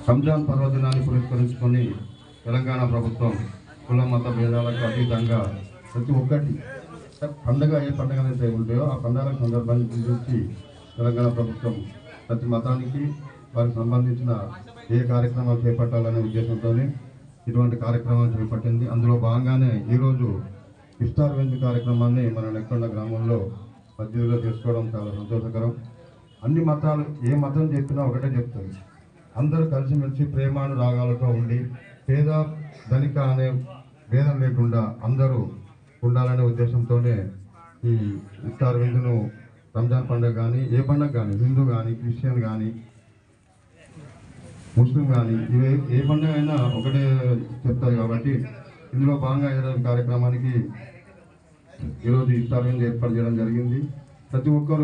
రంజాన్ పర్వదినాన్ని పురస్కరించుకొని తెలంగాణ ప్రభుత్వం కుల మత భేదాలకు అతీతంగా ప్రతి ఒక్కటి పండుగ ఏ పండుగలు అయితే ఉంటాయో ఆ పండుగల సందర్భాన్ని గురించి తెలంగాణ ప్రభుత్వం ప్రతి మతానికి వారికి సంబంధించిన ఏ కార్యక్రమాలు చేపట్టాలనే ఉద్దేశంతో ఇటువంటి కార్యక్రమాలు చేపట్టింది. అందులో భాగంగానే ఈరోజు ఇఫ్తార్ విందు కార్యక్రమాన్ని మన నెక్కొండ గ్రామంలో మధ్యలో చేసుకోవడం చాలా సంతోషకరం. అన్ని మతాలు ఏ మతం చెప్పినా ఒకటే చెప్తుంది, అందరూ కలిసిమెలిసి ప్రేమానురాగాలతో ఉండి పేద ధనిక అనే భేదం లేకుండా అందరూ ఉండాలనే ఉద్దేశంతోనే ఈ ఇఫ్తార్ విందును రంజాన్ పండుగ కానీ ఏ పండుగ కానీ హిందూ కానీ క్రిస్టియన్ కానీ ముస్లిం కానీ ఇవే ఏ పండుగ అయినా ఒకటే చెప్తారు. కాబట్టి ఇందులో భాగంగా ఈరోజు కార్యక్రమానికి ఈరోజు ఇఫ్తార్ విందు ఏర్పాటు చేయడం జరిగింది. ప్రతి ఒక్కరు